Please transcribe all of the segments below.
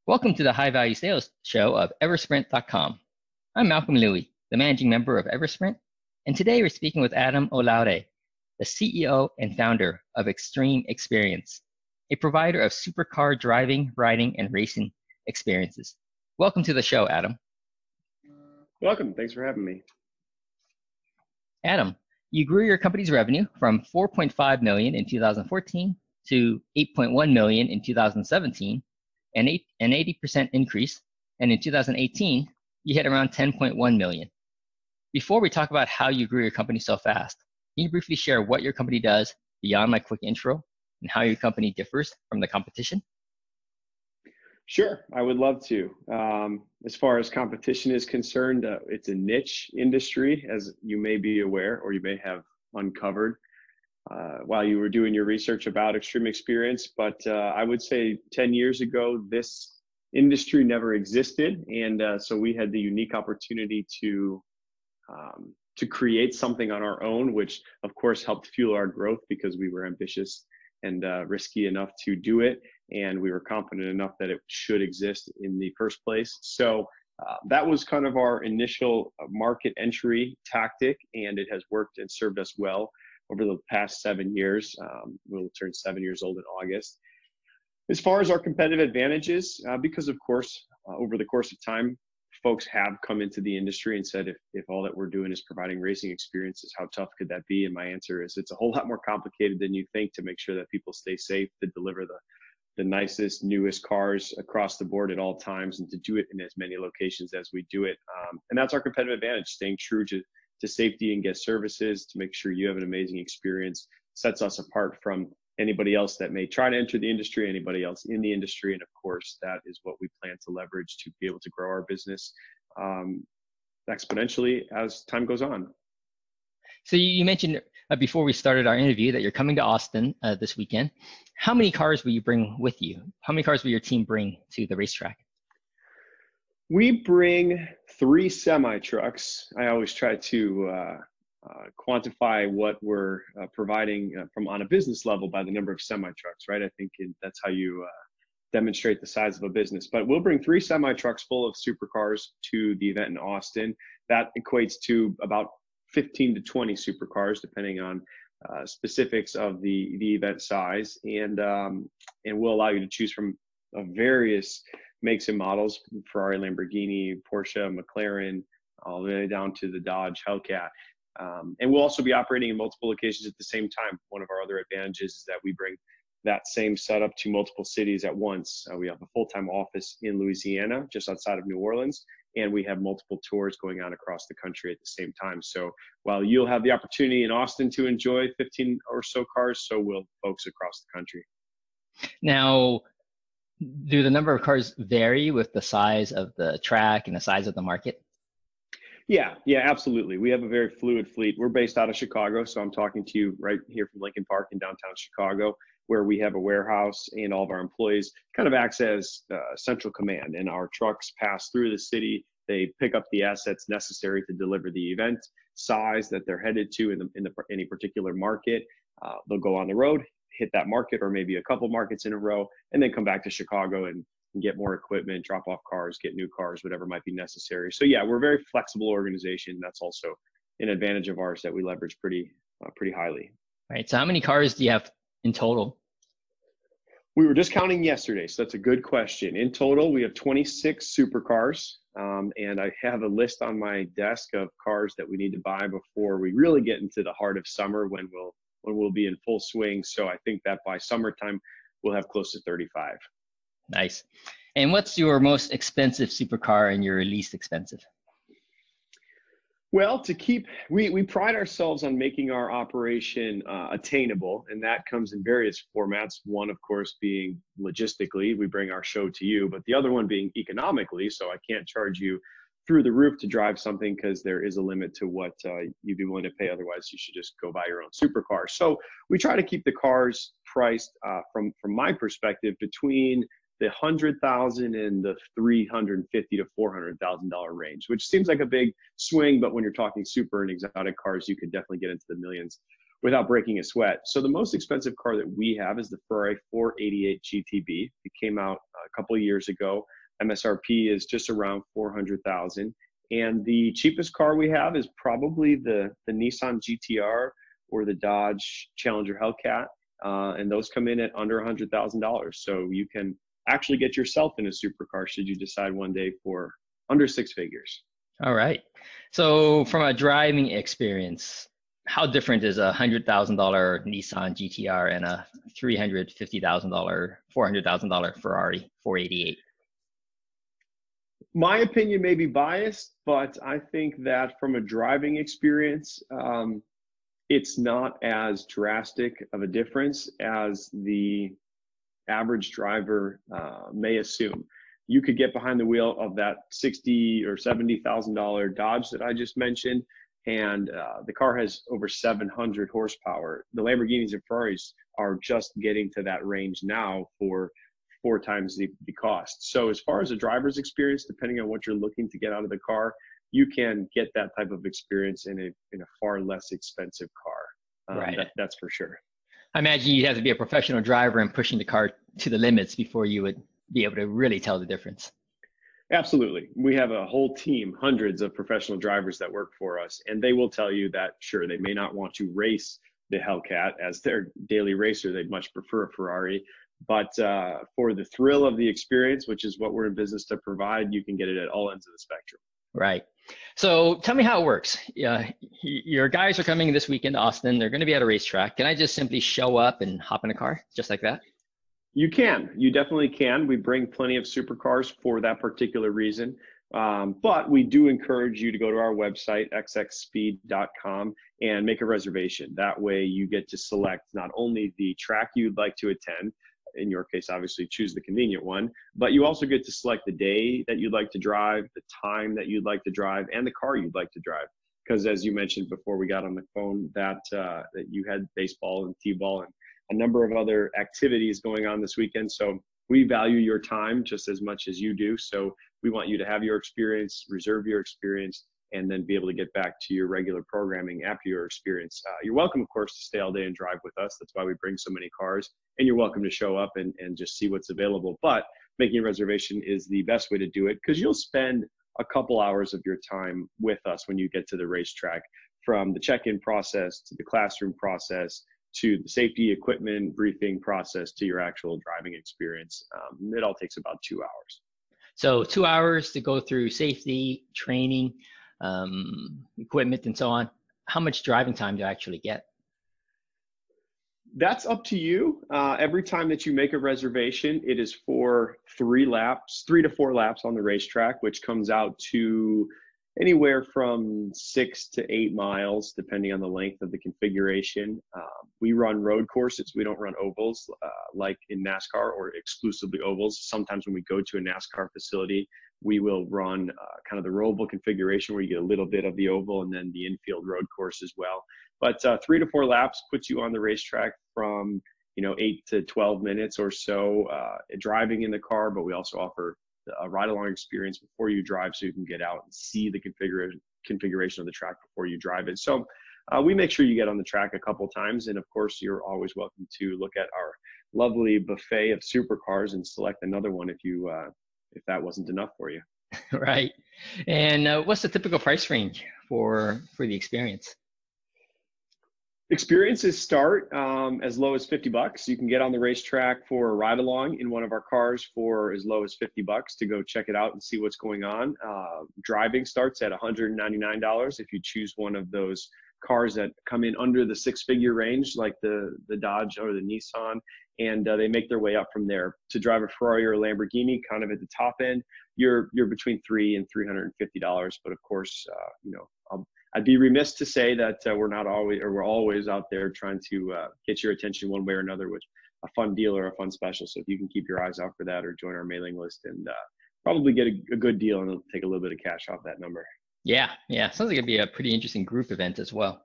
Welcome to the High Value Sales Show of Eversprint.com. I'm Malcolm Louie, the managing member of Eversprint, and today we're speaking with Adam Olalde, the CEO and founder of Xtreme Xperience, a provider of supercar driving, riding, and racing experiences. Welcome to the show, Adam. Welcome. Thanks for having me. Adam, you grew your company's revenue from $4.5 million in 2014 to $8.1 million in 2017, an 80% increase, and in 2018, you hit around $10.1 million. Before we talk about how you grew your company so fast, can you briefly share what your company does beyond my quick intro and how your company differs from the competition? Sure, I would love to. As far as competition is concerned, it's a niche industry, as you may be aware or you may have uncovered while you were doing your research about Xtreme Xperience. But I would say 10 years ago, this industry never existed. And so we had the unique opportunity to create something on our own, which of course helped fuel our growth because we were ambitious and risky enough to do it. And we were confident enough that it should exist in the first place. So that was kind of our initial market entry tactic, and it has worked and served us well over the past 7 years. We'll turn 7 years old in August. As far as our competitive advantages, because of course, over the course of time, folks have come into the industry and said, if all that we're doing is providing racing experiences, how tough could that be? And my answer is it's a whole lot more complicated than you think to make sure that people stay safe, to deliver the nicest, newest cars across the board at all times, and to do it in as many locations as we do it. And that's our competitive advantage, staying true to safety and guest services, to make sure you have an amazing experience, sets us apart from anybody else that may try to enter the industry, anybody else in the industry. And of course, that is what we plan to leverage to be able to grow our business exponentially as time goes on. So you mentioned before we started our interview that you're coming to Austin this weekend. How many cars will you bring with you? How many cars will your team bring to the racetrack? We bring 3 semi-trucks. I always try to quantify what we're providing from on a business level by the number of semi-trucks, right? I think that's how you demonstrate the size of a business. But we'll bring 3 semi-trucks full of supercars to the event in Austin. That equates to about 15 to 20 supercars, depending on specifics of the event size. And we'll allow you to choose from various makes and models: Ferrari, Lamborghini, Porsche, McLaren, all the way down to the Dodge Hellcat. And we'll also be operating in multiple locations at the same time. One of our other advantages is that we bring that same setup to multiple cities at once. We have a full-time office in Louisiana, just outside of New Orleans, and we have multiple tours going on across the country at the same time. So while you'll have the opportunity in Austin to enjoy 15 or so cars, so will folks across the country. Now, do the number of cars vary with the size of the track and the size of the market? Yeah, absolutely. We have a very fluid fleet. We're based out of Chicago, so I'm talking to you right here from Lincoln Park in downtown Chicago, where we have a warehouse, and all of our employees kind of acts as central command. And our trucks pass through the city. They pick up the assets necessary to deliver the event size that they're headed to in any particular market. They'll go on the road, hit that market or maybe a couple markets in a row, and then come back to Chicago and get more equipment, drop off cars, get new cars, whatever might be necessary. So yeah, we're a very flexible organization. That's also an advantage of ours that we leverage pretty highly. Right. So how many cars do you have in total? We were just counting yesterday, so that's a good question. In total, we have 26 supercars, and I have a list on my desk of cars that we need to buy before we really get into the heart of summer, when we'll be in full swing. So I think that by summertime, we'll have close to 35. Nice. And what's your most expensive supercar and your least expensive? Well, we pride ourselves on making our operation attainable, and that comes in various formats. One, of course, being logistically, we bring our show to you, but the other one being economically. So I can't charge you through the roof to drive something, because there is a limit to what you'd be willing to pay. Otherwise, you should just go buy your own supercar. So we try to keep the cars priced from my perspective between the $100,000 and the $350,000 to $400,000 range, which seems like a big swing, but when you're talking super and exotic cars, you could definitely get into the millions without breaking a sweat. So the most expensive car that we have is the Ferrari 488 GTB. It came out a couple of years ago. MSRP is just around 400,000. And the cheapest car we have is probably the Nissan GTR or the Dodge Challenger Hellcat. And those come in at under $100,000. So you can actually get yourself in a supercar should you decide one day for under six figures. All right. So from a driving experience, how different is a $100,000 Nissan GTR and a $350,000, $400,000 Ferrari 488? My opinion may be biased, but I think that from a driving experience, it's not as drastic of a difference as the average driver may assume. You could get behind the wheel of that $60,000 or $70,000 Dodge that I just mentioned, and the car has over 700 horsepower. The Lamborghinis and Ferraris are just getting to that range now for 4 times the cost. So as far as a driver's experience, depending on what you're looking to get out of the car, you can get that type of experience in a far less expensive car. Right. That's for sure. I imagine you'd have to be a professional driver and pushing the car to the limits before you would be able to really tell the difference. Absolutely. We have a whole team, hundreds of professional drivers that work for us, and they will tell you that, sure, they may not want to race the Hellcat as their daily racer. They'd much prefer a Ferrari. But for the thrill of the experience, which is what we're in business to provide, you can get it at all ends of the spectrum. Right. So tell me how it works. Your guys are coming this weekend to Austin. They're going to be at a racetrack. Can I just simply show up and hop in a car just like that? You can. You definitely can. We bring plenty of supercars for that particular reason. But we do encourage you to go to our website, xxspeed.com, and make a reservation. That way you get to select not only the track you'd like to attend, in your case, obviously choose the convenient one, but you also get to select the day that you'd like to drive, the time that you'd like to drive, and the car you'd like to drive. Because as you mentioned before we got on the phone, that you had baseball and t-ball and a number of other activities going on this weekend. So we value your time just as much as you do. So we want you to have your experience, reserve your experience, and then be able to get back to your regular programming after your experience. You're welcome, of course, to stay all day and drive with us. That's why we bring so many cars. And you're welcome to show up and just see what's available. But making a reservation is the best way to do it, because you'll spend a couple hours of your time with us when you get to the racetrack, from the check-in process to the classroom process to the safety equipment briefing process to your actual driving experience. It all takes about 2 hours. So 2 hours to go through safety, training, equipment, and so on. How much driving time do you actually get? That's up to you. Every time that you make a reservation, it is for 3 to 4 laps on the racetrack, which comes out to anywhere from 6 to 8 miles, depending on the length of the configuration. We run road courses. We don't run ovals like in NASCAR, or exclusively ovals. Sometimes when we go to a NASCAR facility, we will run kind of the roval configuration where you get a little bit of the oval and then the infield road course as well. But 3 to 4 laps puts you on the racetrack from 8 to 12 minutes or so driving in the car. But we also offer a ride-along experience before you drive, so you can get out and see the configuration of the track before you drive it. So we make sure you get on the track a couple times, and of course you're always welcome to look at our lovely buffet of supercars and select another one if that wasn't enough for you. Right. And what's the typical price range for the experience? Experiences start as low as $50. You can get on the racetrack for a ride along in one of our cars for as low as $50 to go check it out and see what's going on. Driving starts at $199 if you choose one of those cars that come in under the 6-figure range, like the Dodge or the Nissan, and they make their way up from there. To drive a Ferrari or a Lamborghini, kind of at the top end, you're between $300 and $350. But of course, I'd be remiss to say that we're always out there trying to get your attention one way or another with a fun deal or a fun special. So if you can keep your eyes out for that, or join our mailing list, and probably get a good deal, and it'll take a little bit of cash off that number. Yeah. Sounds like it'd be a pretty interesting group event as well.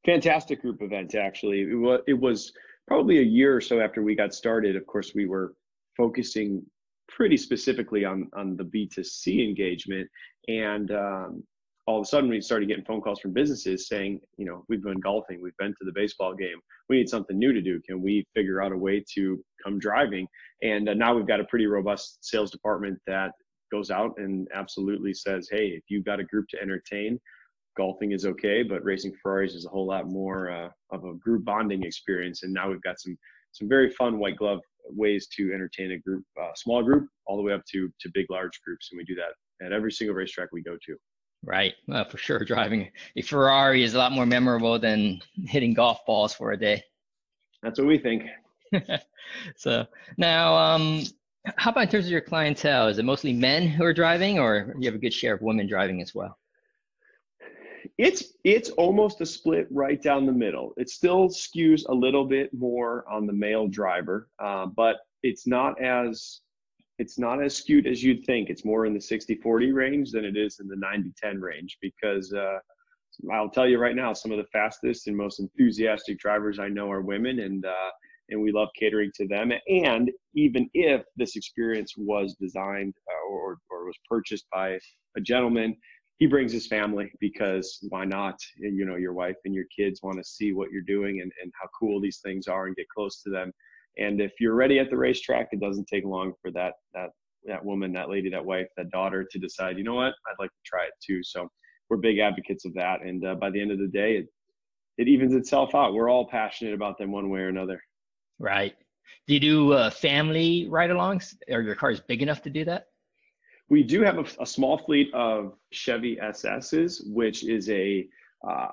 Fantastic group event, actually. It was probably a year or so after we got started. Of course, we were focusing pretty specifically on the B2C engagement, and all of a sudden we started getting phone calls from businesses saying, you know, we've been golfing, we've been to the baseball game, we need something new to do. Can we figure out a way to come driving? And now we've got a pretty robust sales department that goes out and absolutely says, hey, if you've got a group to entertain, golfing is okay, but racing Ferraris is a whole lot more of a group bonding experience. And now we've got some very fun white glove ways to entertain a group, small group, all the way up to big, large groups. And we do that at every single racetrack we go to. Right. For sure. Driving a Ferrari is a lot more memorable than hitting golf balls for a day. That's what we think. So now, how about in terms of your clientele? Is it mostly men who are driving, or do you have a good share of women driving as well? It's almost a split right down the middle. It still skews a little bit more on the male driver, but it's not as skewed as you'd think. It's more in the 60-40 range than it is in the 90-10 range, because I'll tell you right now, some of the fastest and most enthusiastic drivers I know are women, and we love catering to them. And even if this experience was designed or was purchased by a gentleman, he brings his family, because why not? You know, your wife and your kids want to see what you're doing and how cool these things are and get close to them. And if you're ready at the racetrack, it doesn't take long for that woman, that lady, that wife, that daughter to decide, you know what, I'd like to try it too. So we're big advocates of that. And by the end of the day, it evens itself out. We're all passionate about them one way or another. Right. Do you do family ride-alongs? Are your cars big enough to do that? We do have a small fleet of Chevy SSs, which is a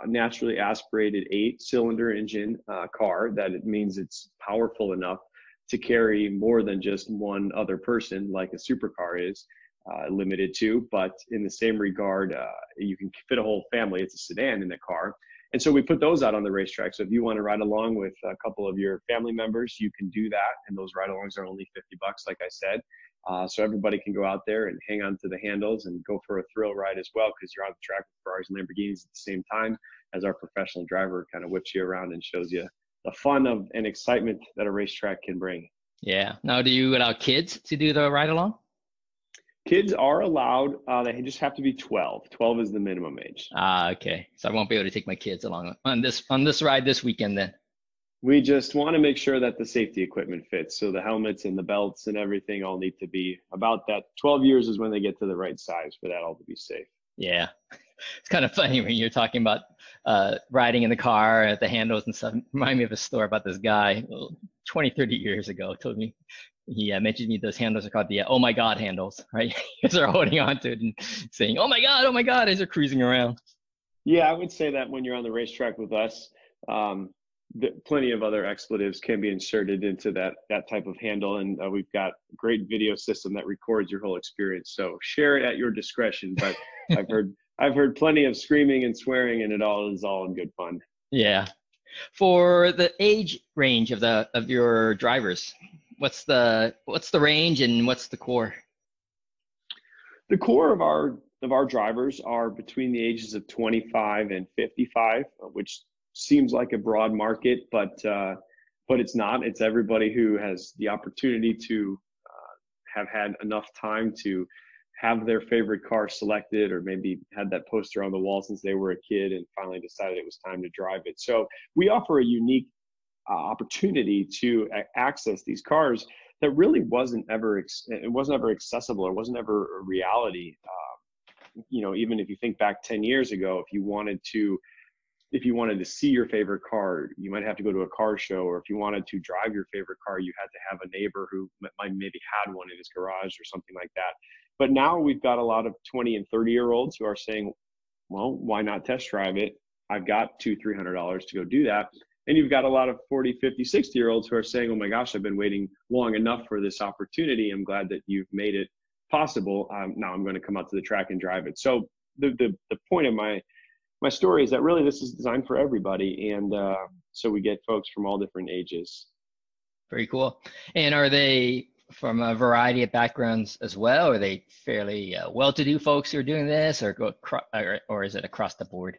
naturally aspirated 8-cylinder engine car. That it means it's powerful enough to carry more than just one other person, like a supercar is limited to. But in the same regard, you can fit a whole family. It's a sedan in the car. And so we put those out on the racetrack. So if you want to ride along with a couple of your family members, you can do that. And those ride-alongs are only $50, like I said. So everybody can go out there and hang on to the handles and go for a thrill ride as well, because you're on the track with Ferraris and Lamborghinis at the same time as our professional driver kind of whips you around and shows you the fun of and excitement that a racetrack can bring. Yeah. Now, do you allow kids to do the ride-along? Kids are allowed. They just have to be 12. 12 is the minimum age. Okay. So I won't be able to take my kids along on this ride this weekend then. We just want to make sure that the safety equipment fits. So the helmets and the belts and everything all need to be about that. 12 years is when they get to the right size for that all to be safe. Yeah. It's kind of funny when you're talking about riding in the car at the handles and stuff. Remind me of a story about this guy 20, 30 years ago. Told me, he mentioned me those handles are called the oh my God handles, right? Because they're holding on to it and saying, oh my God, as they're cruising around. Yeah, I would say that when you're on the racetrack with us, plenty of other expletives can be inserted into that type of handle. And we've got a great video system that records your whole experience. So share it at your discretion. But I've heard plenty of screaming and swearing, and it all is all in good fun. Yeah. For the age range of your drivers, what's the range and what's the core? The core of our drivers are between the ages of 25 and 55, which seems like a broad market, but it's not. It's everybody who has the opportunity to have had enough time to have their favorite car selected, or maybe had that poster on the wall since they were a kid and finally decided it was time to drive it. So we offer a unique opportunity to access these cars that really wasn't ever accessible, or wasn't ever a reality. Even if you think back 10 years ago, if you wanted to see your favorite car, you might have to go to a car show, or if you wanted to drive your favorite car, you had to have a neighbor who maybe had one in his garage or something like that. But now we've got a lot of 20 and 30-year-olds who are saying, well, why not test drive it? I've got $200-300 to go do that. And you've got a lot of 40, 50, 60-year-olds who are saying, oh my gosh, I've been waiting long enough for this opportunity. I'm glad that you've made it possible. Now I'm going to come out to the track and drive it. So the point of my story is that really this is designed for everybody. And so we get folks from all different ages. Very cool. And are they from a variety of backgrounds as well? Are they fairly well-to-do folks who are doing this, or is it across the board?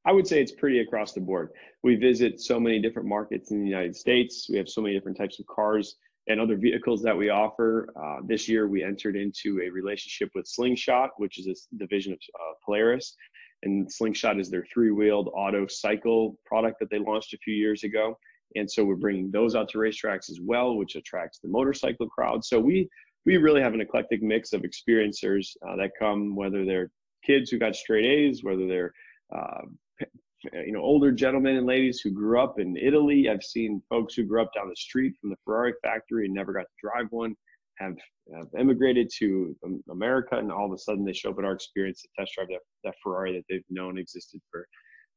I would say it's pretty across the board. We visit so many different markets in the United States. We have so many different types of cars and other vehicles that we offer. This year, we entered into a relationship with Slingshot, which is a division of Polaris. And Slingshot is their three-wheeled auto cycle product that they launched a few years ago. And so we're bringing those out to racetracks as well, which attracts the motorcycle crowd. So we really have an eclectic mix of experiencers that come, whether they're kids who got straight A's, whether they're older gentlemen and ladies who grew up in Italy. I've seen folks who grew up down the street from the Ferrari factory and never got to drive one, have immigrated to America, and all of a sudden they show up at our experience to test drive that Ferrari that they've known existed for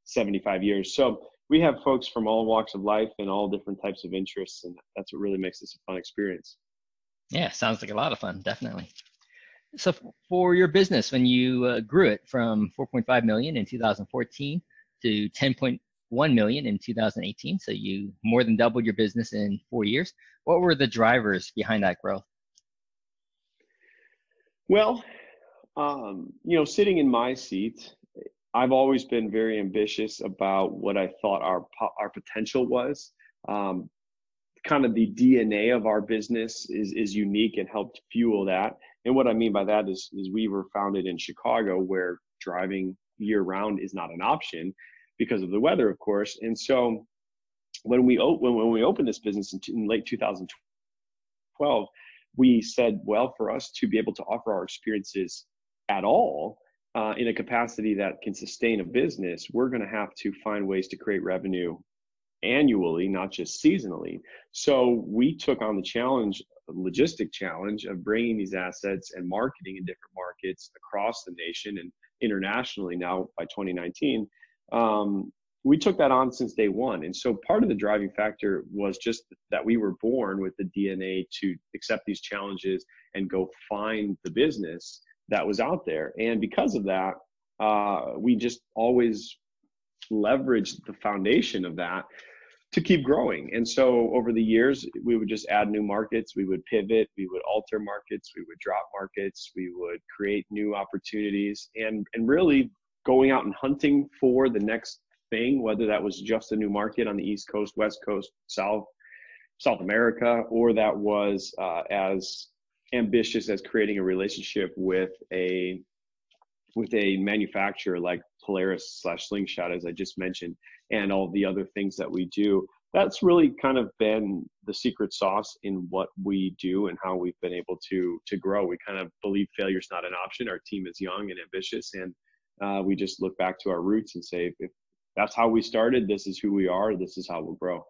75 years. So we have folks from all walks of life and all different types of interests, and that's what really makes this a fun experience. Yeah, sounds like a lot of fun, definitely. So for your business, when you grew it from 4.5 million in 2014 to 10.1 million in 2018, so you more than doubled your business in 4 years, what were the drivers behind that growth? Well, sitting in my seat, I've always been very ambitious about what I thought our potential was. Kind of the DNA of our business is unique and helped fuel that. And what I mean by that is we were founded in Chicago, where driving year round is not an option because of the weather, of course. And so when we opened this business in late 2012, we said, well, for us to be able to offer our experiences at all in a capacity that can sustain a business, we're going to have to find ways to create revenue annually, not just seasonally. So we took on the logistic challenge of bringing these assets and marketing in different markets across the nation and internationally now by 2019. We took that on since day one. And so part of the driving factor was just that we were born with the DNA to accept these challenges and go find the business that was out there. And because of that, we just always leveraged the foundation of that to keep growing. And so over the years, we would just add new markets, we would pivot, we would alter markets, we would drop markets, we would create new opportunities, and really going out and hunting for the next thing, whether that was just a new market on the East Coast, West Coast, South America, or that was as ambitious as creating a relationship with a manufacturer like Polaris / Slingshot, as I just mentioned, and all the other things that we do. That's really kind of been the secret sauce in what we do and how we've been able to grow. We kind of believe failure's not an option. Our team is young and ambitious, and we just look back to our roots and say, if that's how we started, this is who we are, this is how we'll grow.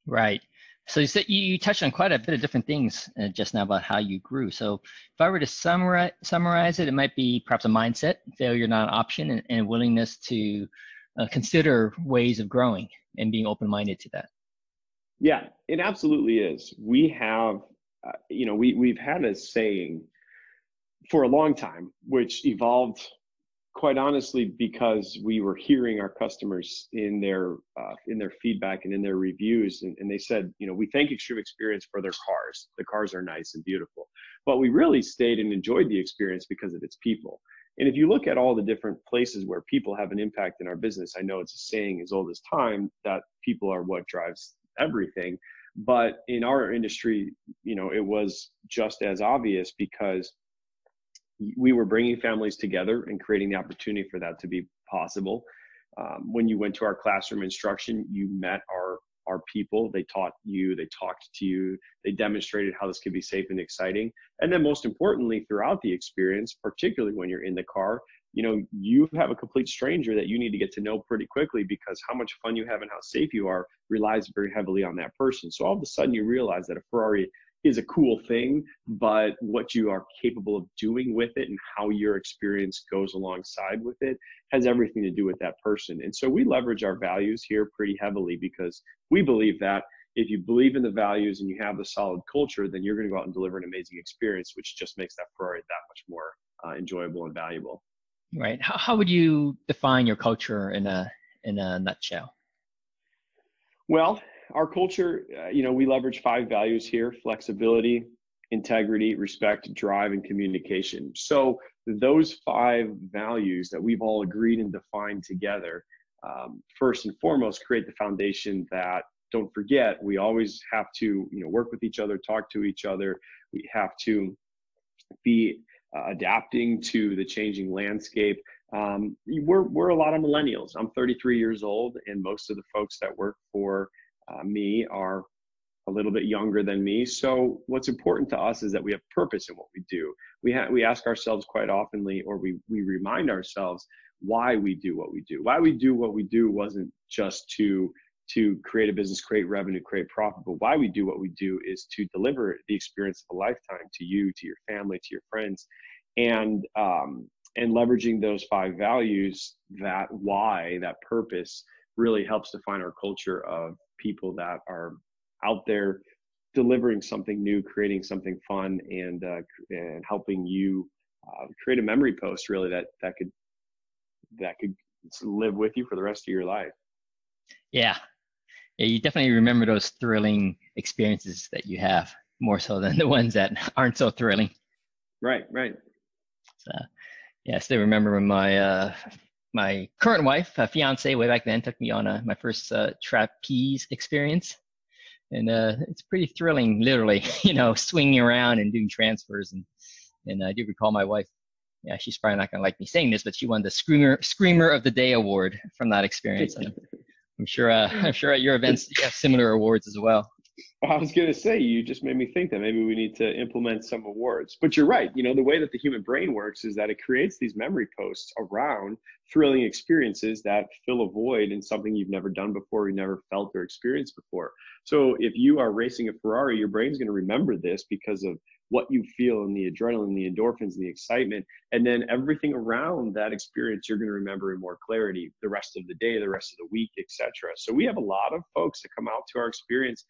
Right. So you said you touched on quite a bit of different things just now about how you grew. So if I were to summarize it, it might be perhaps a mindset, failure not an option, and willingness to consider ways of growing and being open-minded to that. Yeah, it absolutely is. We have, we've had a saying for a long time, which evolved quite honestly because we were hearing our customers in their feedback and in their reviews, and they said, we thank Xtreme Xperience for their cars. The cars are nice and beautiful, but we really stayed and enjoyed the experience because of its people. And if you look at all the different places where people have an impact in our business, I know it's a saying as old as time that people are what drives everything. But in our industry, it was just as obvious because we were bringing families together and creating the opportunity for that to be possible. When you went to our classroom instruction, you met our people. They taught you, they talked to you, they demonstrated how this could be safe and exciting. And then most importantly, throughout the experience, particularly when you're in the car, you have a complete stranger that you need to get to know pretty quickly, because how much fun you have and how safe you are relies very heavily on that person. So all of a sudden you realize that a Ferrari is a cool thing, but what you are capable of doing with it and how your experience goes alongside with it has everything to do with that person. And so we leverage our values here pretty heavily because we believe that if you believe in the values and you have the solid culture, then you're going to go out and deliver an amazing experience, which just makes that Ferrari that much more enjoyable and valuable. Right. How would you define your culture in a nutshell? Well, our culture, we leverage 5 values here: flexibility, integrity, respect, drive, and communication. So those 5 values that we've all agreed and defined together, first and foremost, create the foundation that don't forget, we always have to, work with each other, talk to each other. We have to be adapting to the changing landscape. We're a lot of millennials. I'm 33 years old, and most of the folks that work for me are a little bit younger than me. So what's important to us is that we have purpose in what we do. We ask ourselves quite oftenly, or we remind ourselves why we do what we do. Why we do what we do wasn't just to create a business, create revenue, create profit, but why we do what we do is to deliver the experience of a lifetime to you, to your family, to your friends, and leveraging those 5 values, that why, that purpose, really helps define our culture of people that are out there delivering something new, creating something fun, and helping you create a memory post, really, that could live with you for the rest of your life. Yeah, you definitely remember those thrilling experiences that you have more so than the ones that aren't so thrilling. Right. So, yeah, I still remember when my current wife, fiance, way back then, took me on my first trapeze experience. And it's pretty thrilling, literally, swinging around and doing transfers. And I do recall my wife, she's probably not going to like me saying this, but she won the Screamer of the Day award from that experience. And I'm sure at your events you have similar awards as well. I was going to say, you just made me think that maybe we need to implement some awards. But you're right. The way that the human brain works is that it creates these memory posts around thrilling experiences that fill a void in something you've never done before, you never felt or experienced before. So if you are racing a Ferrari, your brain's going to remember this because of what you feel, and the adrenaline, the endorphins, and the excitement. And then everything around that experience, you're going to remember in more clarity the rest of the day, the rest of the week, etc. So we have a lot of folks that come out to our experience.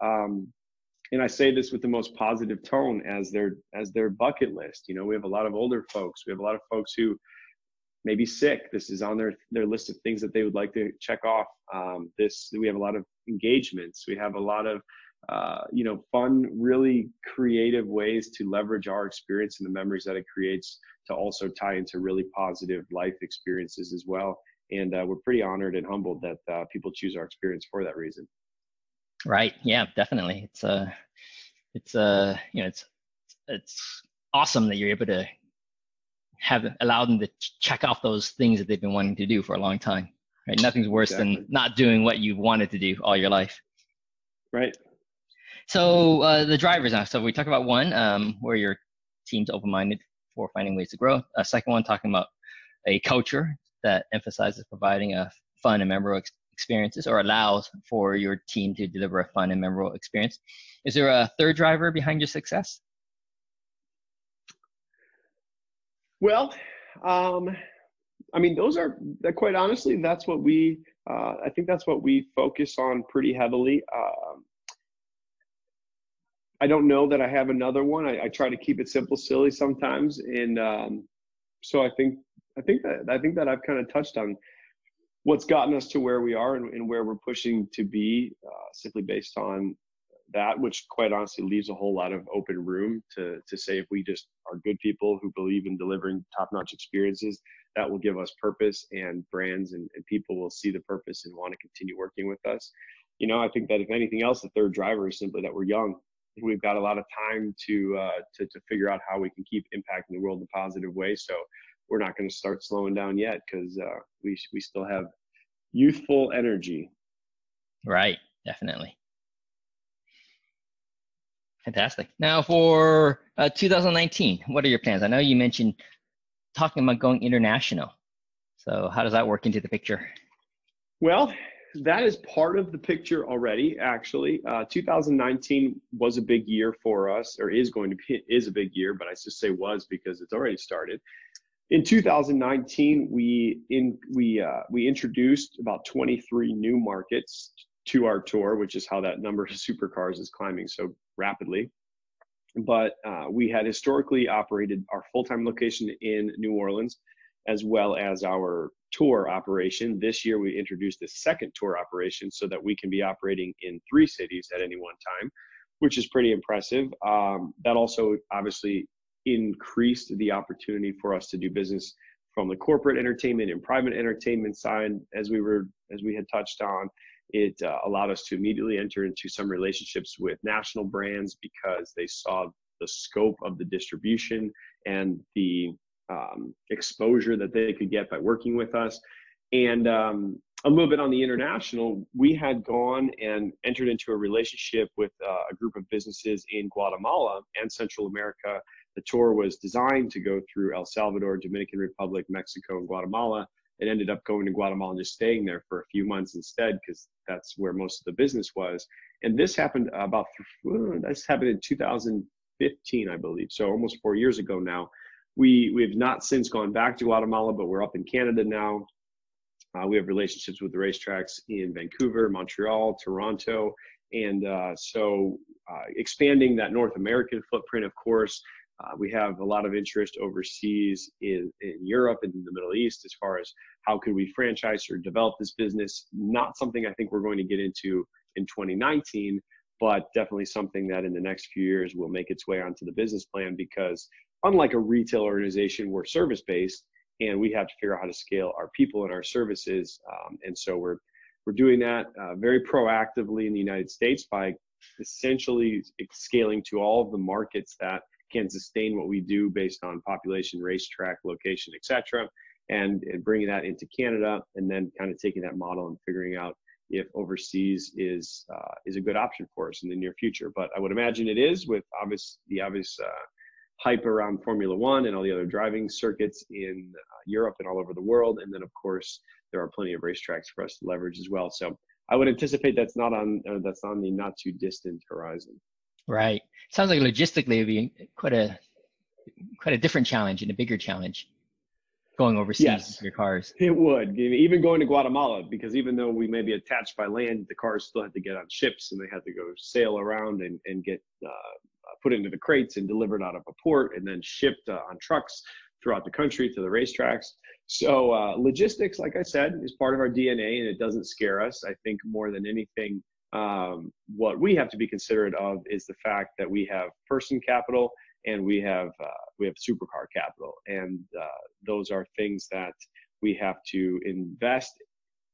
And I say this with the most positive tone, as their bucket list. We have a lot of older folks. We have a lot of folks who may be sick. This is on their list of things that they would like to check off. We have a lot of engagements. We have a lot of fun, really creative ways to leverage our experience and the memories that it creates to also tie into really positive life experiences as well. And we're pretty honored and humbled that people choose our experience for that reason. Right. Yeah, definitely. It's awesome that you're able to allow them to check off those things that they've been wanting to do for a long time. Right. Nothing's worse than not doing what you've wanted to do all your life. Right. So the drivers now. So we talk about one, where your team's open-minded for finding ways to grow. Second one, talking about a culture that emphasizes providing a fun and memorable experiences, or allows for your team to deliver a fun and memorable experience. Is there a third driver behind your success? Well, those are, quite honestly, that's what I think that's what we focus on pretty heavily. I don't know that I have another one. I try to keep it simple, silly sometimes. And so I think that I've kind of touched on what's gotten us to where we are and where we're pushing to be, simply based on that, which quite honestly leaves a whole lot of open room to say, if we just are good people who believe in delivering top-notch experiences, that will give us purpose, and brands and people will see the purpose and want to continue working with us. I think that if anything else, the third driver is simply that we're young. We've got a lot of time to figure out how we can keep impacting the world in a positive way. So we're not going to start slowing down yet, because we still have youthful energy. Right. Definitely. Fantastic. Now for 2019, what are your plans? I know you mentioned talking about going international. So how does that work into the picture? Well, that is part of the picture already, actually. 2019 was a big year for us, or is a big year, but I just say was because it's already started. In 2019, we introduced about 23 new markets to our tour, which is how that number of supercars is climbing so rapidly. But we had historically operated our full-time location in New Orleans, as well as our tour operation. This year, we introduced a second tour operation so that we can be operating in 3 cities at any one time, which is pretty impressive. That also obviously increased the opportunity for us to do business from the corporate entertainment and private entertainment side, as we had touched on. It allowed us to immediately enter into some relationships with national brands because they saw the scope of the distribution and the exposure that they could get by working with us. And a little bit on the international, we had gone and entered into a relationship with a group of businesses in Guatemala and Central America. The tour was designed to go through El Salvador, Dominican Republic, Mexico, and Guatemala. It ended up going to Guatemala and just staying there for a few months instead, because that's where most of the business was. And this happened this happened in 2015, I believe. So almost 4 years ago now. We've not since gone back to Guatemala, but we're up in Canada now. We have relationships with the racetracks in Vancouver, Montreal, Toronto, and so expanding that North American footprint, of course. We have a lot of interest overseas in Europe and in the Middle East as far as how could we franchise or develop this business. Not something I think we're going to get into in 2019, but definitely something that in the next few years will make its way onto the business plan, because unlike a retail organization, we're service-based, and we have to figure out how to scale our people and our services. And so we're doing that very proactively in the United States by essentially scaling to all of the markets that can sustain what we do based on population, racetrack, location, etc., and bringing that into Canada, and then kind of taking that model and figuring out if overseas is a good option for us in the near future. But I would imagine it is, with the obvious hype around Formula One and all the other driving circuits in Europe and all over the world. And then, of course, there are plenty of racetracks for us to leverage as well. So I would anticipate that's on the not too distant horizon. Right. Sounds like logistically it'd be quite a different challenge and a bigger challenge going overseas with your cars. It would. Even going to Guatemala, because even though we may be attached by land, the cars still had to get on ships and they had to go sail around and get put into the crates and delivered out of a port and then shipped on trucks throughout the country to the racetracks. So logistics, like I said, is part of our DNA, and it doesn't scare us. I think more than anything, what we have to be considerate of is the fact that we have person capital and we have supercar capital, and those are things that we have to invest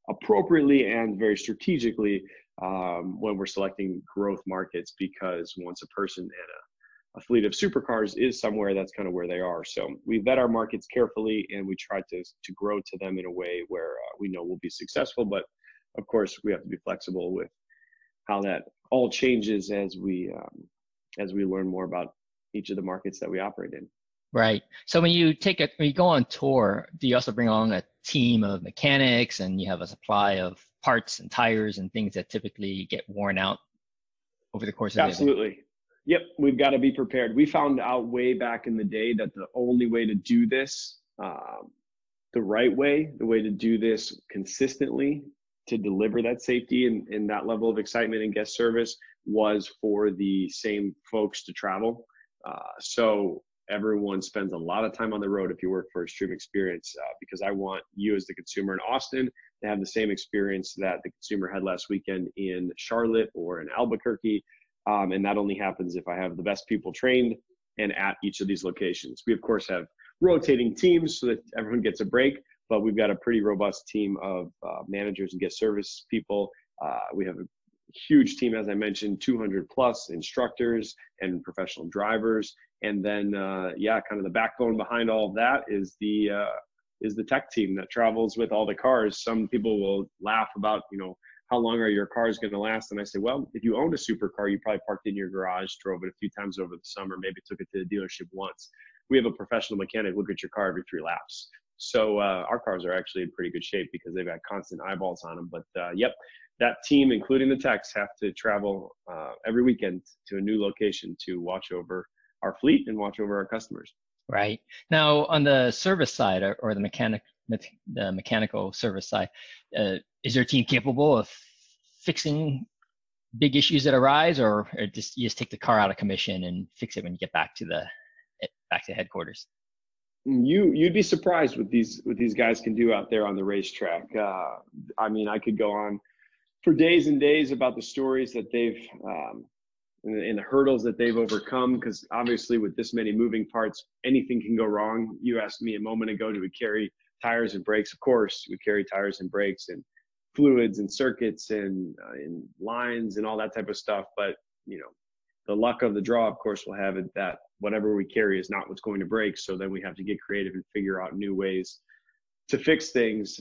appropriately and very strategically when we're selecting growth markets, because once a person and a fleet of supercars is somewhere, that's kind of where they are. So we vet our markets carefully, and we try to grow to them in a way where we know we'll be successful. But of course, we have to be flexible with how that all changes as we learn more about each of the markets that we operate in. Right. So when you go on tour, do you also bring along a team of mechanics, and you have a supply of parts and tires and things that typically get worn out over the course of the event? Absolutely. Yep. We've got to be prepared. We found out way back in the day that the only way to do this the right way, the way to do this consistently, to deliver that safety and that level of excitement and guest service, was for the same folks to travel. So everyone spends a lot of time on the road if you work for Xtreme Xperience, because I want you as the consumer in Austin to have the same experience that the consumer had last weekend in Charlotte or in Albuquerque. And that only happens if I have the best people trained and at each of these locations. We, of course, have rotating teams so that everyone gets a break, but we've got a pretty robust team of managers and guest service people. We have a huge team, as I mentioned, 200 plus instructors and professional drivers. And then, kind of the backbone behind all of that is the tech team that travels with all the cars. Some people will laugh about, how long are your cars going to last? And I say, well, if you owned a supercar, you probably parked it in your garage, drove it a few times over the summer, maybe took it to the dealership once. We have a professional mechanic look at your car every 3 laps. So our cars are actually in pretty good shape because they've got constant eyeballs on them. But that team, including the techs, have to travel every weekend to a new location to watch over our fleet and watch over our customers. Right. Now, on the service side, or the mechanical service side, is your team capable of fixing big issues that arise, or you just take the car out of commission and fix it when you get back to headquarters? You'd be surprised what these guys can do out there on the racetrack. I could go on for days and days about the stories that they've and the hurdles that they've overcome, because obviously with this many moving parts, anything can go wrong. You asked me a moment ago, do we carry tires and brakes? Of course, we carry tires and brakes, and fluids and circuits and lines and all that type of stuff. But, the luck of the draw, of course, will have it that whatever we carry is not what's going to break. So then we have to get creative and figure out new ways to fix things.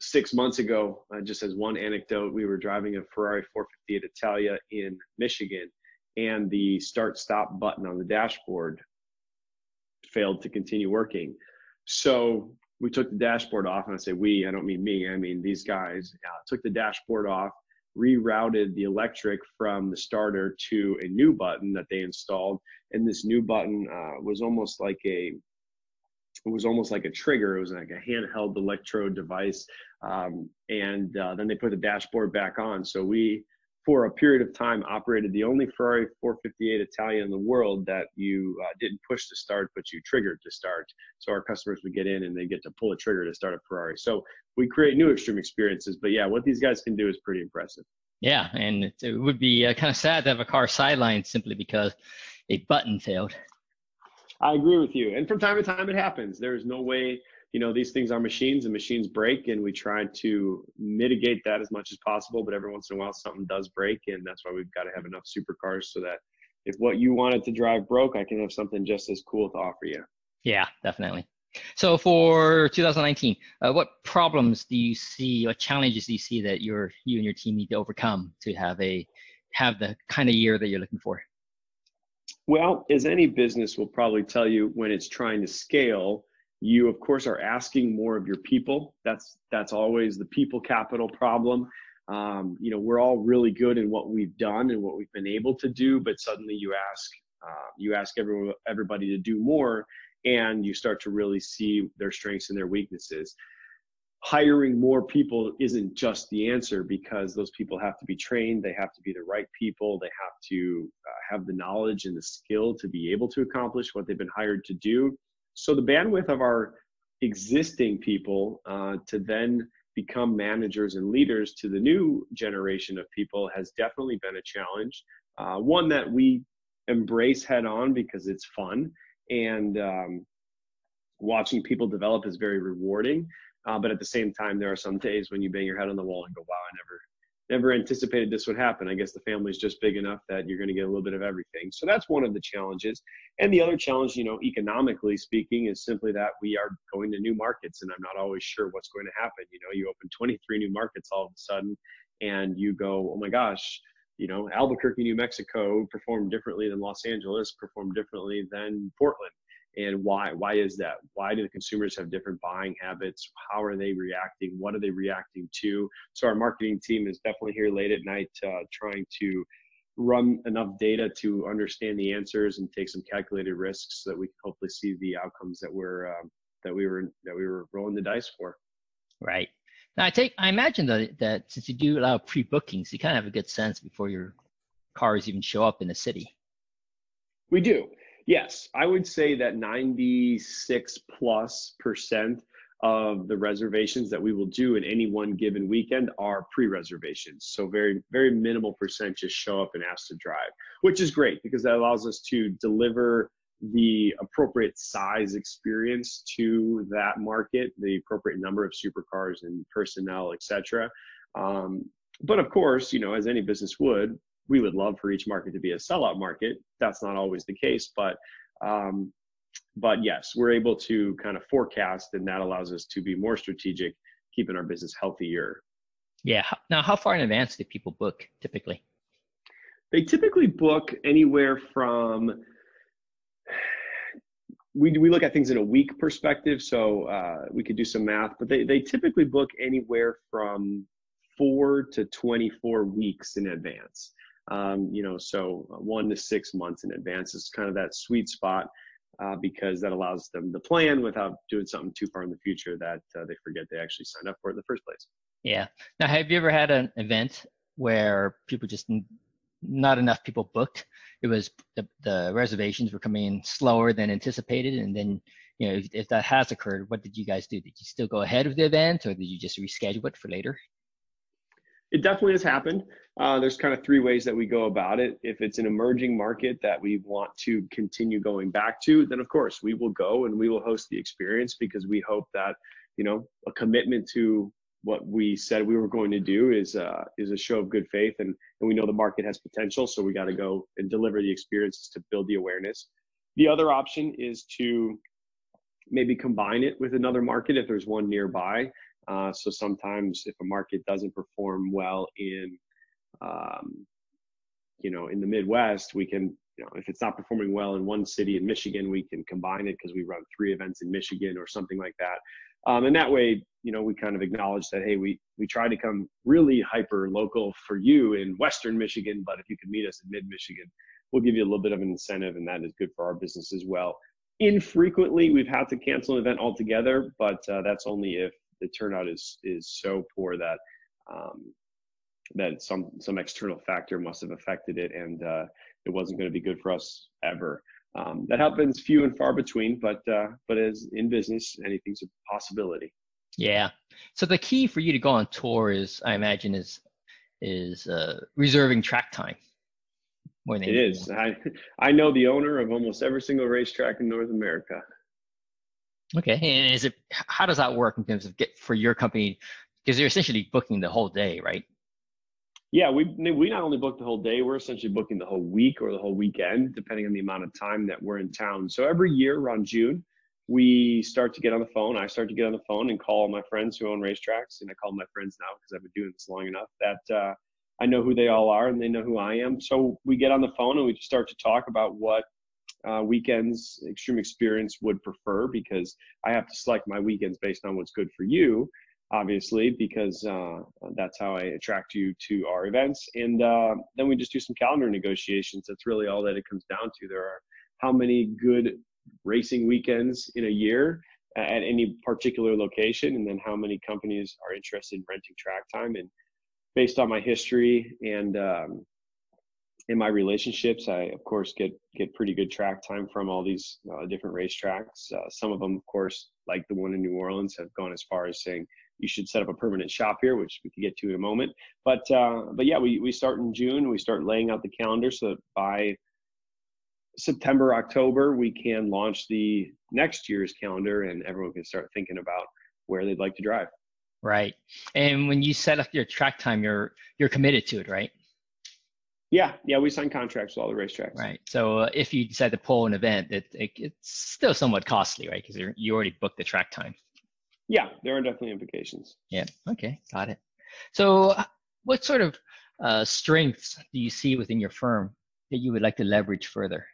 6 months ago, just as one anecdote, we were driving a Ferrari 458 Italia in Michigan, and the start-stop button on the dashboard failed to continue working. So we took the dashboard off, and I say we, I don't mean me, I mean these guys, took the dashboard off, rerouted the electric from the starter to a new button that they installed. And this new button was almost like a trigger. It was like a handheld electrode device. And then they put the dashboard back on. So we, for a period of time, operated the only Ferrari 458 Italia in the world that you didn't push to start, but you triggered to start. So our customers would get in and they get to pull a trigger to start a Ferrari. So we create new extreme experiences. But yeah, what these guys can do is pretty impressive. Yeah, and it would be kind of sad to have a car sidelined simply because a button failed. I agree with you. And from time to time, it happens. There's no way, these things are machines and machines break, and we try to mitigate that as much as possible. But every once in a while, something does break. And that's why we've got to have enough supercars so that if what you wanted to drive broke, I can have something just as cool to offer you. Yeah, definitely. So for 2019, what problems do you see, what challenges do you see that you and your team need to overcome to have the kind of year that you're looking for? Well, as any business will probably tell you, when it's trying to scale, you of course are asking more of your people. That's always the people capital problem. We're all really good in what we've done and what we've been able to do, but suddenly you ask everybody to do more, and you start to really see their strengths and their weaknesses. Hiring more people isn't just the answer, because those people have to be trained. They have to be the right people. They have to have the knowledge and the skill to be able to accomplish what they've been hired to do. So the bandwidth of our existing people to then become managers and leaders to the new generation of people has definitely been a challenge. One that we embrace head on because it's fun, and watching people develop is very rewarding. But at the same time, there are some days when you bang your head on the wall and go, wow, I never anticipated this would happen. I guess the family's just big enough that you're going to get a little bit of everything. So that's one of the challenges. And the other challenge, economically speaking, is simply that we are going to new markets, and I'm not always sure what's going to happen. You open 23 new markets all of a sudden, and you go, oh my gosh, Albuquerque, New Mexico performed differently than Los Angeles, performed differently than Portland. And why is that? Why do the consumers have different buying habits? How are they reacting? What are they reacting to? So our marketing team is definitely here late at night trying to run enough data to understand the answers and take some calculated risks so that we can hopefully see the outcomes that we were rolling the dice for. Right. Now I imagine that since you do allow pre-bookings, you kind of have a good sense before your cars even show up in the city. We do. Yes, I would say that 96+% of the reservations that we will do in any one given weekend are pre-reservations. So very, very minimal percent just show up and ask to drive, which is great because that allows us to deliver the appropriate size experience to that market, the appropriate number of supercars and personnel, etc. But of course, as any business would, we would love for each market to be a sellout market. That's not always the case, but yes, we're able to kind of forecast, and that allows us to be more strategic, keeping our business healthier. Yeah. Now, how far in advance do people book typically? They typically book anywhere from, we look at things in a week perspective, so we could do some math, but they typically book anywhere from 4 to 24 weeks in advance. So 1 to 6 months in advance is kind of that sweet spot because that allows them to plan without doing something too far in the future that they forget they actually signed up for it in the first place. Yeah. Now, have you ever had an event where people just not enough people booked? It was the reservations were coming in slower than anticipated, and then if that has occurred, what did you guys do? Did you still go ahead with the event, or did you just reschedule it for later? It definitely has happened. There's kind of 3 ways that we go about it. If it's an emerging market that we want to continue going back to, then of course we will go and we will host the experience because we hope that, a commitment to what we said we were going to do is a show of good faith, and we know the market has potential, so we got to go and deliver the experiences to build the awareness. The other option is to maybe combine it with another market if there's one nearby. So sometimes if a market doesn't perform well in, in the Midwest, we can, if it's not performing well in one city in Michigan, we can combine it because we run 3 events in Michigan or something like that. And that way, we kind of acknowledge that, hey, we try to come really hyper local for you in Western Michigan, but if you can meet us in mid-Michigan, we'll give you a little bit of an incentive, and that is good for our business as well. Infrequently, we've had to cancel an event altogether, but that's only if the turnout is so poor that that some external factor must have affected it, and it wasn't going to be good for us ever. That happens few and far between, but as in business, anything's a possibility. Yeah. So the key for you to go on tour is, I imagine, is reserving track time. More than it is. I know the owner of almost every single racetrack in North America. Okay. And how does that work in terms of for your company? Because you're essentially booking the whole day, right? Yeah, we not only book the whole day, we're essentially booking the whole week or the whole weekend, depending on the amount of time that we're in town. So every year around June, we start to get on the phone. I start to get on the phone and call my friends who own racetracks, and I call my friends now because I've been doing this long enough that I know who they all are and they know who I am. So we get on the phone and we just start to talk about what weekends Xtreme Xperience would prefer, because I have to select my weekends based on what's good for you, obviously, because that's how I attract you to our events. And then we just do some calendar negotiations. That's really all that it comes down to. There are how many good racing weekends in a year at any particular location, and then how many companies are interested in renting track time. And based on my history and in my relationships, I of course get pretty good track time from all these different racetracks. Some of them, of course, like the one in New Orleans, have gone as far as saying you should set up a permanent shop here, which we could get to in a moment. But yeah, we start in June. We start laying out the calendar so that by September, October, we can launch the next year's calendar, and everyone can start thinking about where they'd like to drive. Right. And when you set up your track time, you're committed to it, right? Yeah, we sign contracts with all the racetracks. Right. So if you decide to pull an event, it's still somewhat costly, right? Because you already booked the track time. Yeah, there are definitely implications. Yeah. Okay. Got it. So what sort of strengths do you see within your firm that you would like to leverage further?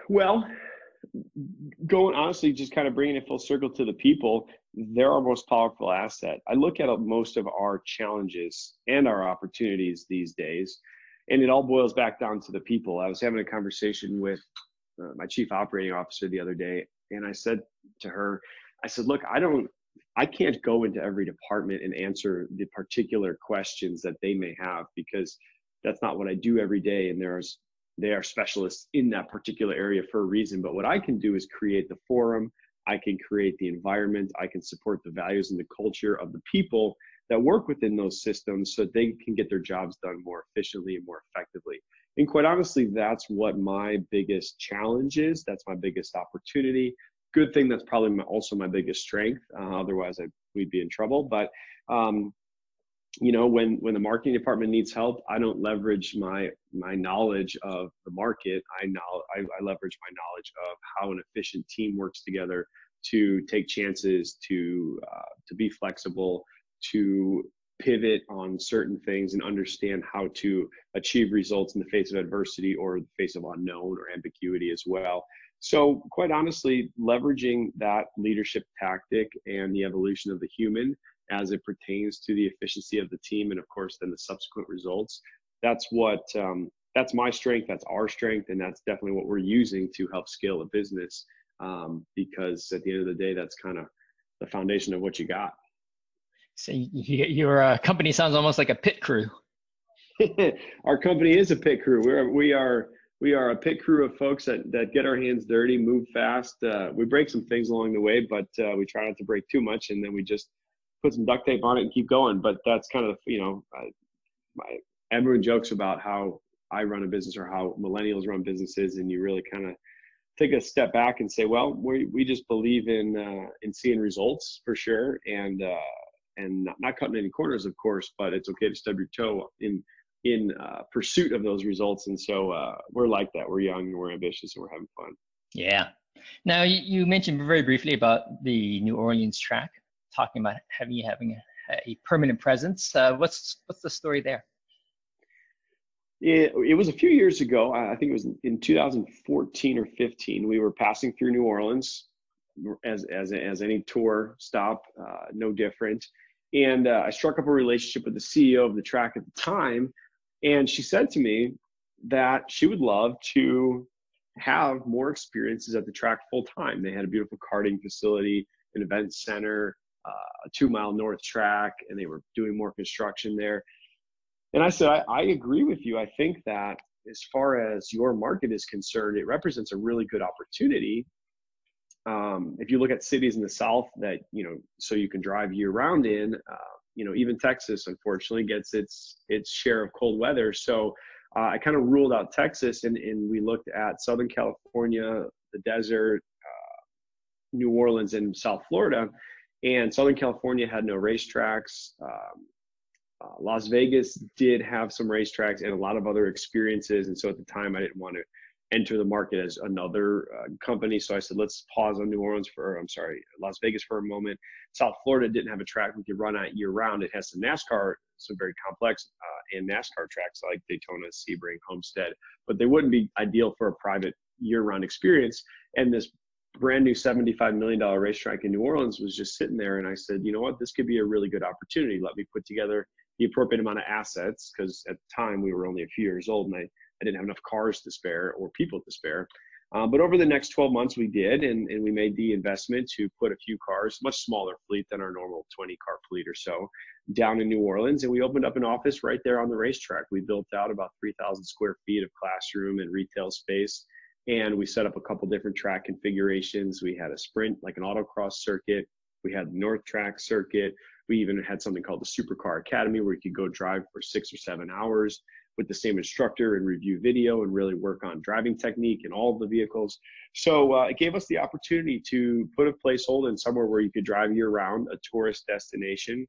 Well, honestly, just kind of bringing it full circle to the people, they're our most powerful asset. I look at most of our challenges and our opportunities these days, and it all boils back down to the people. I was having a conversation with my chief operating officer the other day, and I said to her, look, I can't go into every department and answer the particular questions that they may have, because that's not what I do every day. And they are specialists in that particular area for a reason. But what I can do is create the forum. I can create the environment. I can support the values and the culture of the people that work within those systems so that they can get their jobs done more efficiently and more effectively. And quite honestly, that's what my biggest challenge is. That's my biggest opportunity. Good thing that's probably also my biggest strength. Otherwise, we'd be in trouble. But when the marketing department needs help, I don't leverage my knowledge of the market. I leverage my knowledge of how an efficient team works together to take chances, to be flexible, to pivot on certain things, and understand how to achieve results in the face of adversity or the face of unknown or ambiguity as well. So quite honestly, leveraging that leadership tactic and the evolution of the human as it pertains to the efficiency of the team, and of course then the subsequent results, that's my strength, that's our strength, and that's definitely what we're using to help scale a business, because at the end of the day, that's kind of the foundation of what you got. So your company sounds almost like a pit crew. Our company is a pit crew. We are a pit crew of folks that get our hands dirty, move fast. We break some things along the way, but we try not to break too much, and then we just put some duct tape on it and keep going. But that's kind of, everyone jokes about how I run a business or how millennials run businesses, and you really kind of take a step back and say, well, we just believe in seeing results for sure, and not cutting any corners, of course, but it's okay to stub your toe in pursuit of those results. And so we're like that. We're young and we're ambitious and we're having fun. Yeah. Now you mentioned very briefly about the New Orleans track, talking about having a permanent presence. What's the story there? It was a few years ago. I think it was in 2014 or 15. We were passing through New Orleans as any tour stop, no different. And I struck up a relationship with the CEO of the track at the time. And she said to me that she would love to have more experiences at the track full time. They had a beautiful karting facility, an event center, a 2-mile north track, and they were doing more construction there. And I said, I agree with you. I think that as far as your market is concerned, it represents a really good opportunity. If you look at cities in the South that, so you can drive year round in, even Texas, unfortunately, gets its share of cold weather. So I kind of ruled out Texas, and we looked at Southern California, the desert, New Orleans, and South Florida. And Southern California had no racetracks. Las Vegas did have some racetracks and a lot of other experiences. And so at the time, I didn't want to enter the market as another company. So I said, let's pause on Las Vegas for a moment. South Florida didn't have a track we could run at year round. It has some NASCAR, some very complex and NASCAR tracks like Daytona, Sebring, Homestead, but they wouldn't be ideal for a private year-round experience. And this brand new $75 million racetrack in New Orleans was just sitting there. And I said, you know what, this could be a really good opportunity. Let me put together the appropriate amount of assets, because at the time we were only a few years old and I didn't have enough cars to spare or people to spare. But over the next 12 months we did, and we made the investment to put a few cars, much smaller fleet than our normal 20-car fleet or so, down in New Orleans. And we opened up an office right there on the racetrack. We built out about 3,000 square feet of classroom and retail space. And we set up a couple different track configurations. We had a sprint, like an autocross circuit. We had the North Track circuit. We even had something called the Supercar Academy, where you could go drive for 6 or 7 hours with the same instructor and review video and really work on driving technique in all of the vehicles. So it gave us the opportunity to put a placeholder in somewhere where you could drive year round, a tourist destination,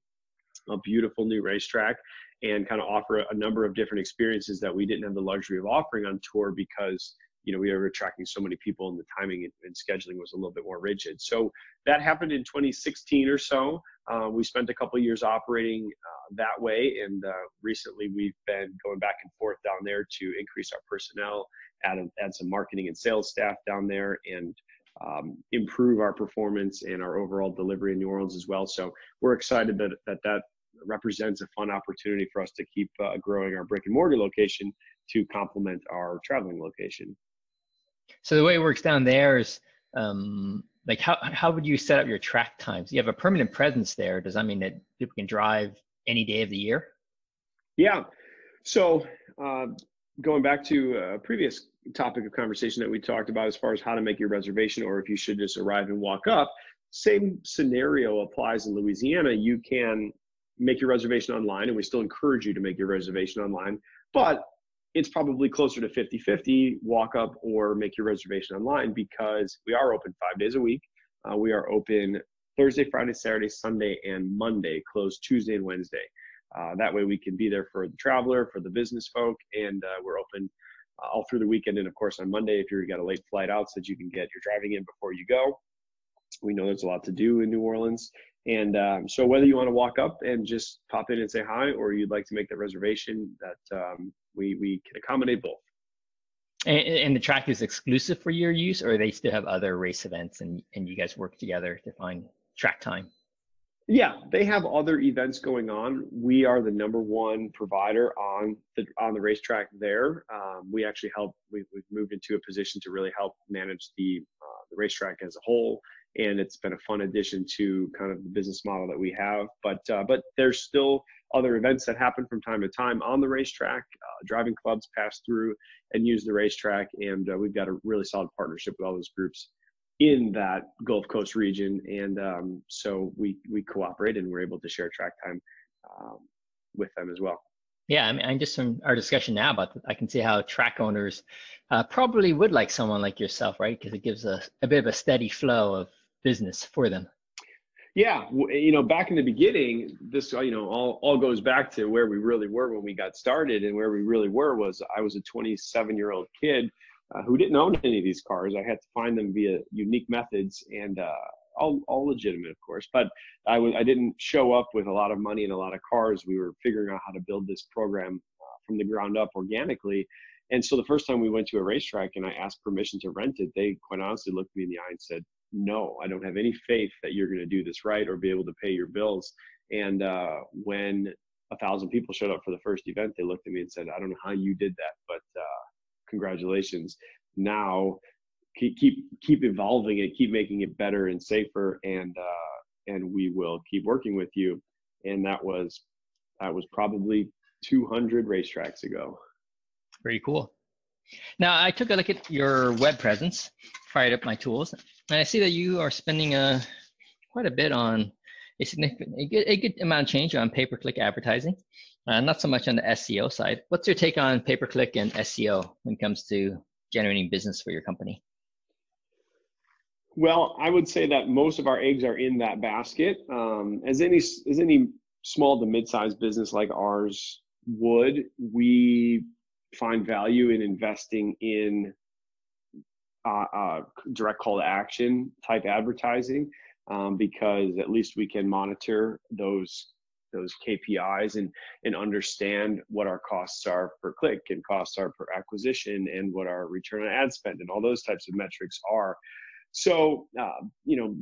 a beautiful new racetrack, and kind of offer a number of different experiences that we didn't have the luxury of offering on tour because we were attracting so many people and the timing and scheduling was a little bit more rigid. So that happened in 2016 or so. We spent a couple of years operating that way. And recently we've been going back and forth down there to increase our personnel, add some marketing and sales staff down there, and improve our performance and our overall delivery in New Orleans as well. So we're excited that represents a fun opportunity for us to keep growing our brick and mortar location to complement our traveling location. So the way it works down there is, like how would you set up your track times? You have a permanent presence there. Does that mean that people can drive any day of the year? Yeah. So going back to a previous topic of conversation that we talked about as far as how to make your reservation, or if you should just arrive and walk up, same scenario applies in Louisiana. You can make your reservation online, and we still encourage you to make your reservation online, but it's probably closer to 50-50 walk up or make your reservation online, because we are open 5 days a week. We are open Thursday, Friday, Saturday, Sunday, and Monday, closed Tuesday and Wednesday. That way we can be there for the traveler, for the business folk, and we're open all through the weekend. And of course on Monday, if you've got a late flight out, so that you can get your driving in before you go. We know there's a lot to do in New Orleans. And so whether you want to walk up and just pop in and say hi, or you'd like to make that reservation, that we can accommodate both. And the track is exclusive for your use, or they still have other race events and you guys work together to find track time? Yeah, they have other events going on. We are the #1 provider on the racetrack there. We actually we've moved into a position to really help manage the racetrack as a whole. And it's been a fun addition to kind of the business model that we have. But there's still other events that happen from time to time on the racetrack. Driving clubs pass through and use the racetrack. And we've got a really solid partnership with all those groups in that Gulf Coast region. And so we cooperate, and we're able to share track time with them as well. Yeah, I mean, and just from our discussion now about I can see how track owners probably would like someone like yourself, right? Because it gives a bit of a steady flow of business for them. Yeah, back in the beginning, this, all goes back to where we really were when we got started, and where we really were was I was a 27-year-old kid who didn't own any of these cars. I had to find them via unique methods, and all legitimate, of course. But I didn't show up with a lot of money and a lot of cars. We were figuring out how to build this program from the ground up organically. And so the first time we went to a racetrack and I asked permission to rent it, they quite honestly looked me in the eye and said, no, I don't have any faith that you're going to do this right or be able to pay your bills. And when 1,000 people showed up for the first event, they looked at me and said, I don't know how you did that, but congratulations. Now keep evolving it, keep making it better and safer, and we will keep working with you. And that was probably 200 racetracks ago. Very cool. Now, I took a look at your web presence, fired up my tools, and I see that you are spending quite a bit on a good amount of change on pay-per-click advertising, not so much on the SEO side. What's your take on pay-per-click and SEO when it comes to generating business for your company? Well, I would say that most of our eggs are in that basket. As any small to mid-sized business like ours would, we find value in investing in direct call to action type advertising, because at least we can monitor those KPIs and understand what our costs are per click and costs are per acquisition and what our return on ad spend and all those types of metrics are. So,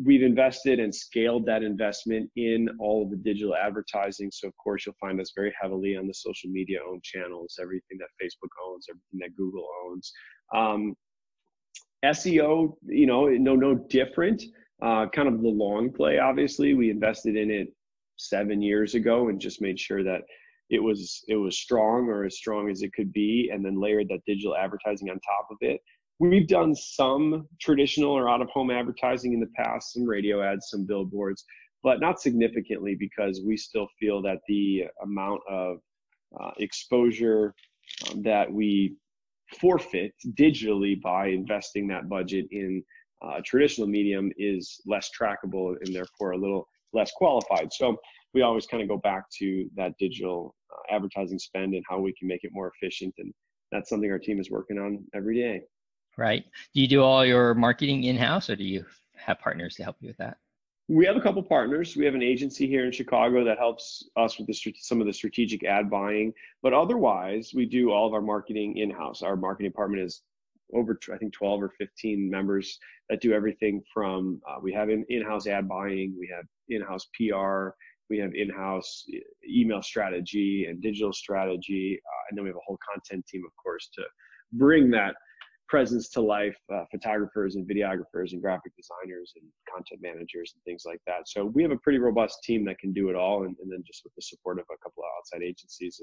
we've invested and scaled that investment in all of the digital advertising. So, of course, you'll find us very heavily on the social media owned channels, everything that Facebook owns, everything that Google owns. SEO, no different. Kind of the long play, obviously. We invested in it 7 years ago and just made sure that it was strong, or as strong as it could be, and then layered that digital advertising on top of it. We've done some traditional or out-of-home advertising in the past, some radio ads, some billboards, but not significantly, because we still feel that the amount of exposure that we forfeit digitally by investing that budget in traditional medium is less trackable and therefore a little less qualified. So we always kind of go back to that digital advertising spend and how we can make it more efficient. And that's something our team is working on every day. Right. Do you do all your marketing in-house, or do you have partners to help you with that? We have a couple partners. We have an agency here in Chicago that helps us with some of the strategic ad buying, but otherwise we do all of our marketing in-house. Our marketing department is over, I think, 12 or 15 members that do everything from, we have in-house ad buying, we have in-house PR, we have in-house email strategy and digital strategy, and then we have a whole content team, of course, to bring that presence to life, photographers and videographers and graphic designers and content managers and things like that. So we have a pretty robust team that can do it all, and then just with the support of a couple of outside agencies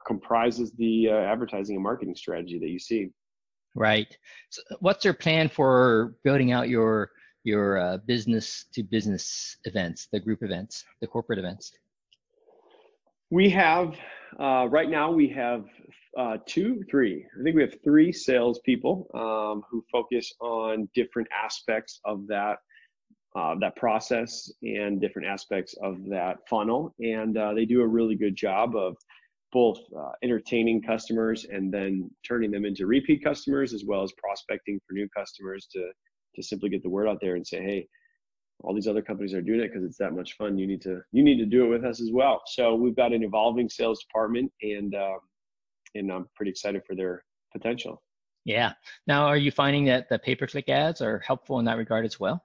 comprises the advertising and marketing strategy that you see. Right. So what's your plan for building out your business to business events, the group events, the corporate events? We have right now we have three. I think we have 3 salespeople who focus on different aspects of that process and different aspects of that funnel, and they do a really good job of both entertaining customers and then turning them into repeat customers, as well as prospecting for new customers to simply get the word out there and say, hey, all these other companies are doing it because it's that much fun. You need to do it with us as well. So we've got an evolving sales department, and I'm pretty excited for their potential. Yeah. Now, are you finding that the pay-per-click ads are helpful in that regard as well?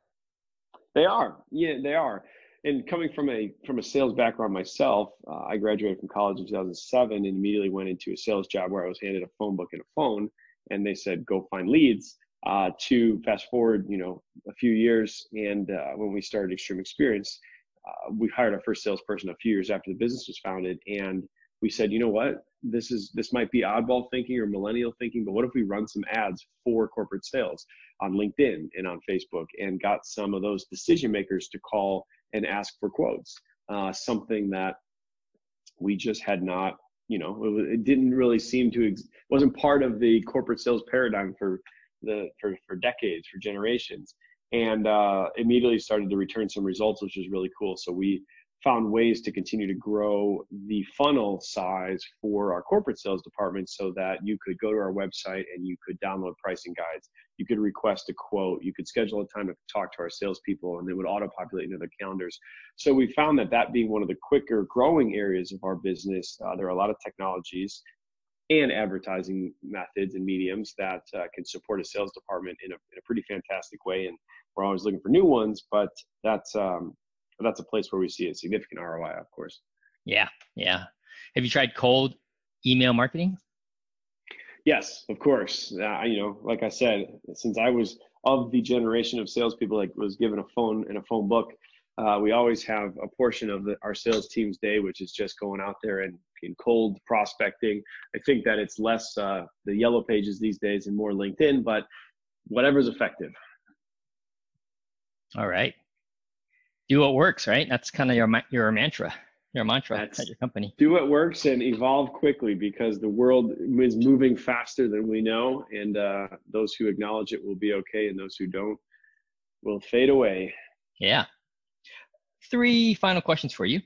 They are. Yeah, they are. And coming from a sales background myself, I graduated from college in 2007 and immediately went into a sales job where I was handed a phone book and a phone, and they said, go find leads. To fast forward, a few years, and when we started Xtreme Xperience, we hired our first salesperson a few years after the business was founded, and we said, you know what, this might be oddball thinking or millennial thinking, but what if we run some ads for corporate sales on LinkedIn and on Facebook, and got some of those decision makers to call and ask for quotes, something that we just had not it didn't really seem to, wasn't part of the corporate sales paradigm for decades, for generations. And immediately started to return some results, which was really cool. So we found ways to continue to grow the funnel size for our corporate sales department so that you could go to our website and you could download pricing guides. You could request a quote. You could schedule a time to talk to our salespeople, and they would auto-populate into their calendars. So we found that being one of the quicker growing areas of our business, there are a lot of technologies and advertising methods and mediums that can support a sales department in a pretty fantastic way. And we're always looking for new ones, but that's a place where we see a significant ROI, of course. Yeah. Have you tried cold email marketing? Yes, of course. Like I said, since I was of the generation of salespeople that was given a phone and a phone book, we always have a portion of our sales team's day, which is just going out there and cold prospecting. I think that it's less the yellow pages these days and more LinkedIn, but whatever's effective. All right. Do what works, right? That's kind of your mantra at your company. Do what works and evolve quickly, because the world is moving faster than we know, and those who acknowledge it will be okay, and those who don't will fade away. Yeah. 3 final questions for you.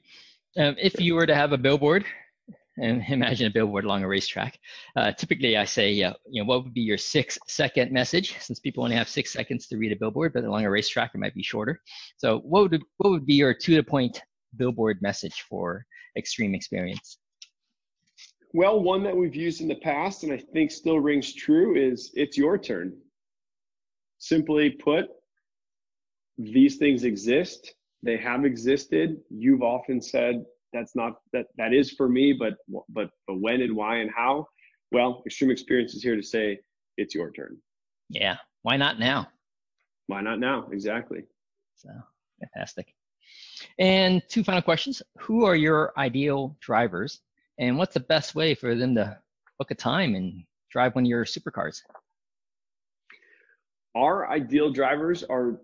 If you were to have a billboard, and imagine a billboard along a racetrack, typically I say, what would be your 6-second message? Since people only have 6 seconds to read a billboard, but along a racetrack it might be shorter. So what would be your 2-point billboard message for Xtreme Xperience? Well, one that we've used in the past and I think still rings true is, it's your turn. Simply put, these things exist. They have existed. You've often said, that is for me, but when and why and how? Well, Xtreme Xperience is here to say, it's your turn. Yeah. Why not now? Why not now? Exactly. So fantastic. And 2 final questions. Who are your ideal drivers, and what's the best way for them to book a time and drive one of your supercars? Our ideal drivers are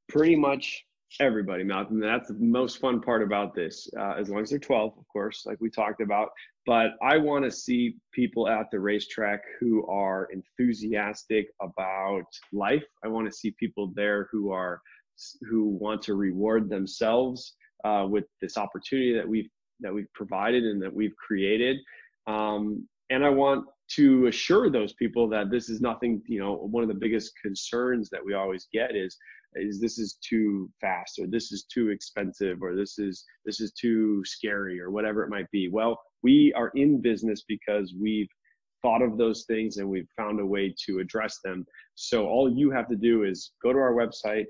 pretty much everybody, Malcolm. That's the most fun part about this, as long as they're 12, of course, like we talked about. But I want to see people at the racetrack who are enthusiastic about life. I want to see people there who want to reward themselves with this opportunity that we've provided and that we've created. And I want to assure those people that this is nothing, one of the biggest concerns that we always get is this is too fast, or this is too expensive, or this is too scary, or whatever it might be. Well, we are in business because we've thought of those things and we've found a way to address them. So all you have to do is go to our website,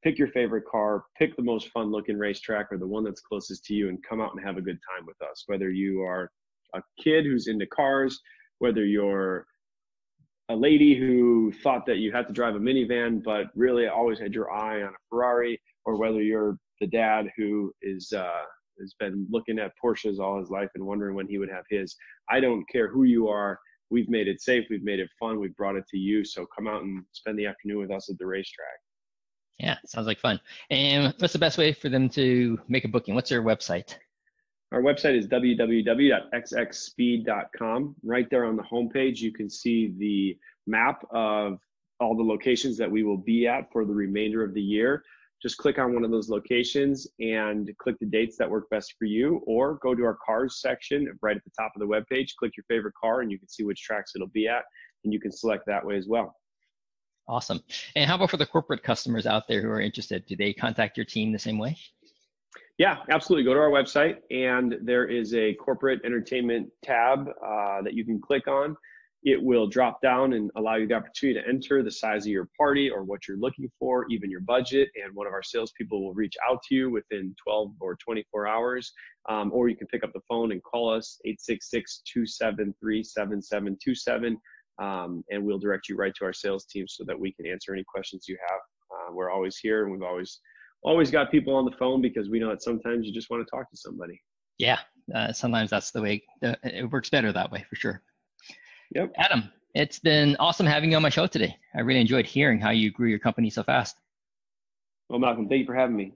pick your favorite car, pick the most fun looking racetrack or the one that's closest to you, and come out and have a good time with us. Whether you are a kid who's into cars, whether you're a lady who thought that you had to drive a minivan, but really always had your eye on a Ferrari, or whether you're the dad who has been looking at Porsches all his life and wondering when he would have his. I don't care who you are. We've made it safe. We've made it fun. We've brought it to you. So come out and spend the afternoon with us at the racetrack. Yeah, sounds like fun. And what's the best way for them to make a booking? What's their website? Our website is www.xxspeed.com. Right there on the homepage, you can see the map of all the locations that we will be at for the remainder of the year. Just click on one of those locations and click the dates that work best for you, or go to our cars section right at the top of the webpage, click your favorite car, and you can see which tracks it'll be at, and you can select that way as well. Awesome. And how about for the corporate customers out there who are interested? Do they contact your team the same way? Yeah, absolutely. Go to our website, and there is a corporate entertainment tab that you can click on. It will drop down and allow you the opportunity to enter the size of your party or what you're looking for, even your budget, and one of our salespeople will reach out to you within 12 or 24 hours. Or you can pick up the phone and call us, 866-273-7727, and we'll direct you right to our sales team so that we can answer any questions you have. We're always here, and we've always got people on the phone because we know that sometimes you just want to talk to somebody. Yeah, sometimes that's the way. It works better that way for sure. Yep. Adam, it's been awesome having you on my show today. I really enjoyed hearing how you grew your company so fast. Well, Malcolm, thank you for having me.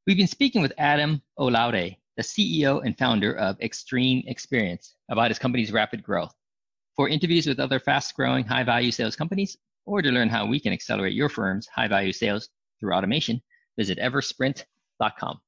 We've been speaking with Adam Olalde, the CEO and founder of Xtreme Xperience, about his company's rapid growth. For interviews with other fast-growing, high-value sales companies, or to learn how we can accelerate your firm's high-value sales through automation, visit eversprint.com.